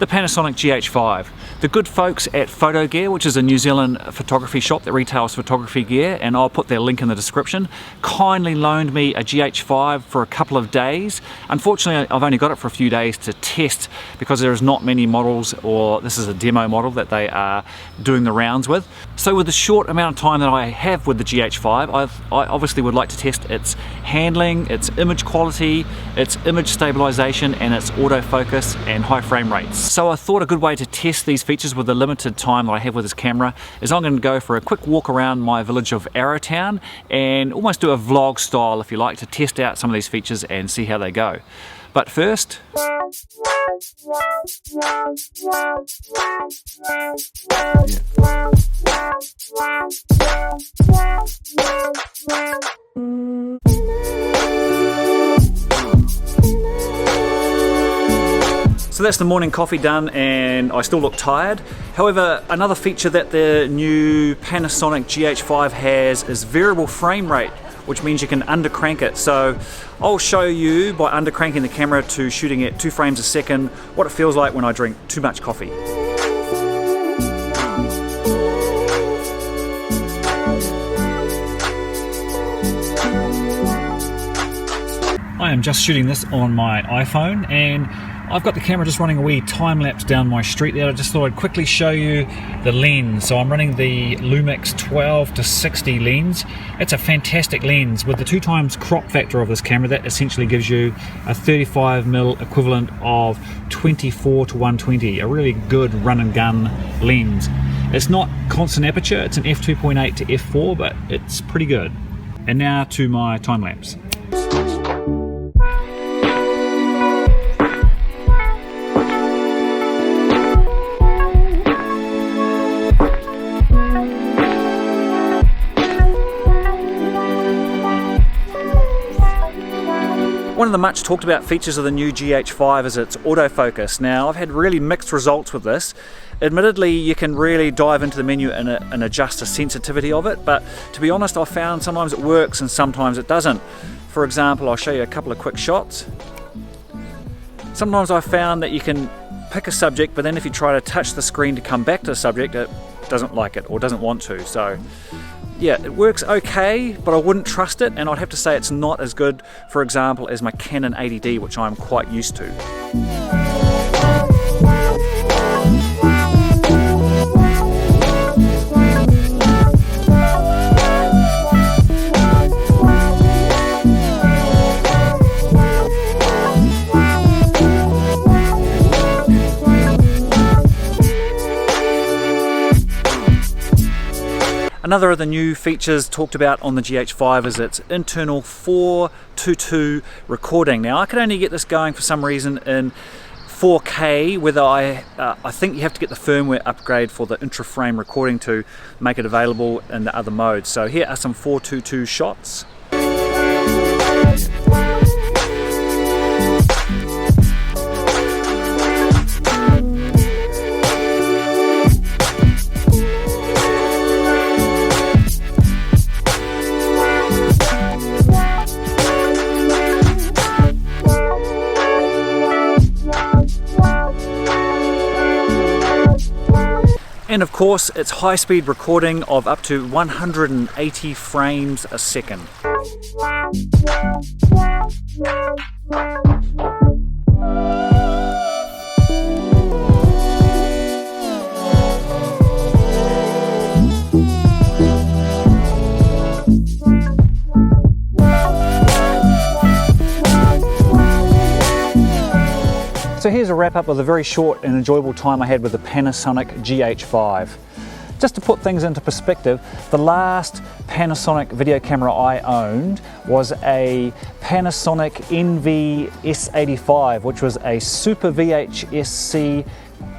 the Panasonic GH5. The good folks at Photo Gear, which is a New Zealand photography shop that retails photography gear, and I'll put their link in the description, kindly loaned me a GH5 for a couple of days. Unfortunately, I've only got it for a few days to test because there is not many models, or this is a demo model that they are doing the rounds with. So with the short amount of time that I have with the GH5, I obviously would like to test its handling, its image quality, its image stabilization, and its autofocus and high frame rates. So I thought a good way to test these features with the limited time that I have with this camera is I'm going to go for a quick walk around my village of Arrowtown and almost do a vlog style, if you like, to test out some of these features and see how they go. But first, so that's the morning coffee done, and I still look tired. However, another feature that the new Panasonic GH5 has is variable frame rate, which means you can undercrank it. So I'll show you by undercranking the camera to shooting at 2 frames a second what it feels like when I drink too much coffee. I am just shooting this on my iPhone, and I've got the camera just running a wee time lapse down my street there. I just thought I'd quickly show you the lens. So I'm running the Lumix 12-60 lens. It's a fantastic lens. With the 2x crop factor of this camera, that essentially gives you a 35mm equivalent of 24-120, a really good run and gun lens. It's not constant aperture, it's an f2.8 to f4, but it's pretty good. And now to my time lapse. One of the much talked about features of the new GH5 is its autofocus. Now, I've had really mixed results with this. Admittedly, you can really dive into the menu and adjust the sensitivity of it, but to be honest, I've found sometimes it works and sometimes it doesn't. For example, I'll show you a couple of quick shots. Sometimes I've found that you can pick a subject, but then if you try to touch the screen to come back to the subject, it doesn't like it or doesn't want to. So yeah, it works okay, but I wouldn't trust it, and I'd have to say it's not as good, for example, as my Canon 80D, which I'm quite used to. Another of the new features talked about on the GH5 is its internal 4:2:2 recording. Now, I could only get this going for some reason in 4K, whether I think you have to get the firmware upgrade for the intra-frame recording to make it available in the other modes. So here are some 4:2:2 shots. And of course, it's high-speed recording of up to 180 frames a second. So here's a wrap up of the very short and enjoyable time I had with the Panasonic GH5. Just to put things into perspective, the last Panasonic video camera I owned was a Panasonic NV-S85, which was a Super VHS-C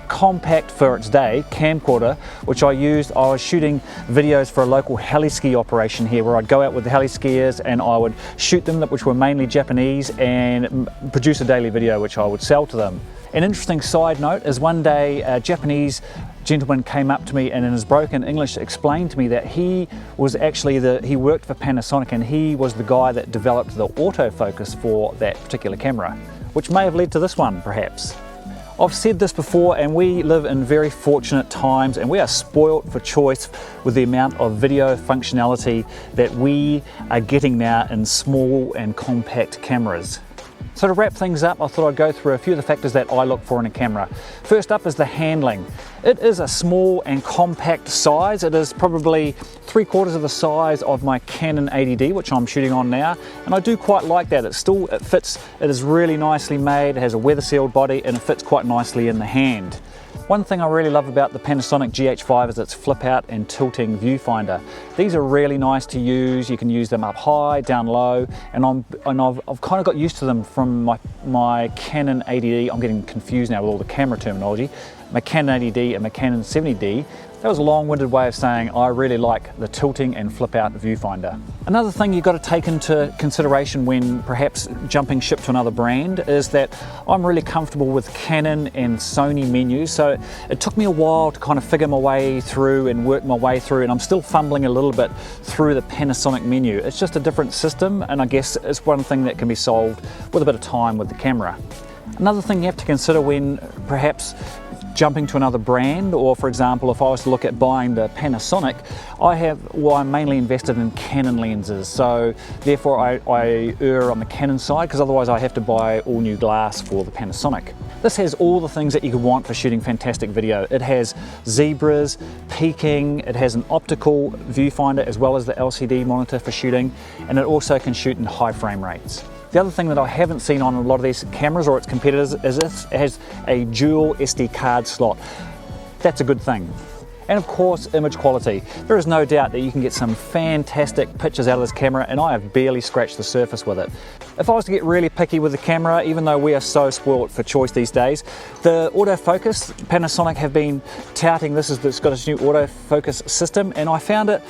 compact for its day camcorder, which I was shooting videos for a local heli ski operation here, where I'd go out with the heli skiers and I would shoot them, which were mainly Japanese, and produce a daily video which I would sell to them. An interesting side note is one day a Japanese gentleman came up to me and in his broken English explained to me that he was actually he worked for Panasonic, and he was the guy that developed the autofocus for that particular camera, which may have led to this one perhaps. I've said this before, and we live in very fortunate times, and we are spoilt for choice with the amount of video functionality that we are getting now in small and compact cameras. So to wrap things up, I thought I'd go through a few of the factors that I look for in a camera. First up is the handling. It is a small and compact size. It is probably 3/4 of the size of my Canon 80D, which I'm shooting on now, and I do quite like that. It fits, it is really nicely made, it has a weather sealed body, and it fits quite nicely in the hand. One thing I really love about the Panasonic GH5 is its flip out and tilting viewfinder. These are really nice to use. You can use them up high, down low, and I've kind of got used to them from my Canon 80D. I'm getting confused now with all the camera terminology. My Canon 80D and my Canon 70D. That was a long-winded way of saying I really like the tilting and flip out viewfinder. Another thing you've got to take into consideration when perhaps jumping ship to another brand is that I'm really comfortable with Canon and Sony menus, so it took me a while to kind of figure my way through and work my way through, and I'm still fumbling a little bit through the Panasonic menu. It's just a different system, and I guess it's one thing that can be solved with a bit of time with the camera. Another thing you have to consider when perhaps jumping to another brand, or for example if I was to look at buying the Panasonic, I'm mainly invested in Canon lenses, so therefore I err on the Canon side, because otherwise I have to buy all new glass for the Panasonic. This has all the things that you could want for shooting fantastic video. It has zebras, peaking, it has an optical viewfinder as well as the LCD monitor for shooting, and it also can shoot in high frame rates. The other thing that I haven't seen on a lot of these cameras or its competitors is it has a dual SD card slot. That's a good thing. And of course, image quality. There is no doubt that you can get some fantastic pictures out of this camera, and I have barely scratched the surface with it. If I was to get really picky with the camera, even though we are so spoiled for choice these days, the autofocus, Panasonic have been touting this as it's got its new autofocus system, and I found it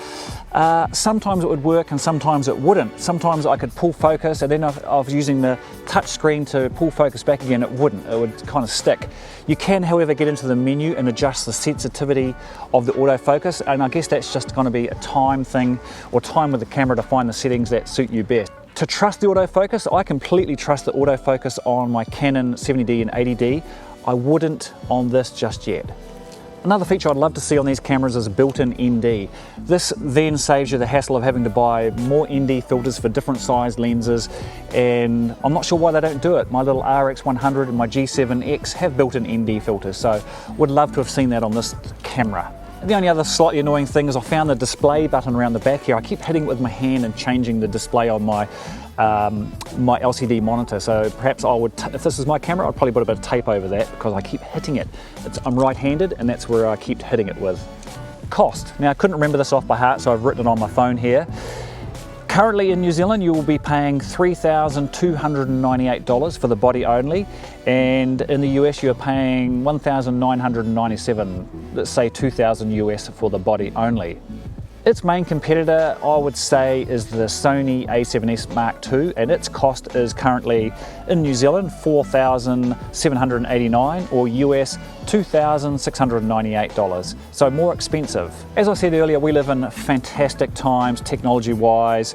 sometimes it would work and sometimes it wouldn't. Sometimes I could pull focus, and then if I was using the touch screen to pull focus back again, it wouldn't. It would kind of stick. You can, however, get into the menu and adjust the sensitivity of the autofocus, and I guess that's just going to be a time thing, or time with the camera to find the settings that suit you best. To trust the autofocus, I completely trust the autofocus on my Canon 70D and 80D. I wouldn't on this just yet. Another feature I'd love to see on these cameras is built-in ND. This then saves you the hassle of having to buy more ND filters for different size lenses, and I'm not sure why they don't do it. My little RX100 and my G7X have built-in ND filters, so would love to have seen that on this camera. The only other slightly annoying thing is I found the display button around the back here. I keep hitting it with my hand and changing the display on my my LCD monitor, so perhaps I would, if this is my camera, I'd probably put a bit of tape over that because I keep hitting it. I'm right-handed, and that's where I keep hitting it with. Cost. Now I couldn't remember this off by heart, so I've written it on my phone here. Currently in New Zealand you will be paying $3,298 for the body only, and in the US you're paying $1,997, let's say $2,000 US for the body only. Its main competitor, I would say, is the Sony A7S Mark II, and its cost is currently in New Zealand $4,789 or US $2,698, so more expensive. As I said earlier, we live in fantastic times technology-wise,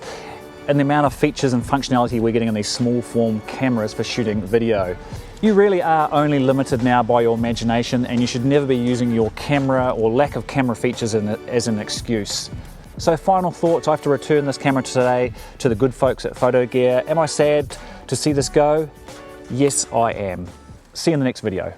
and the amount of features and functionality we're getting in these small form cameras for shooting video. You really are only limited now by your imagination, and you should never be using your camera or lack of camera features as an excuse. So final thoughts, I have to return this camera today to the good folks at Photo Gear. Am I sad to see this go? Yes, I am. See you in the next video.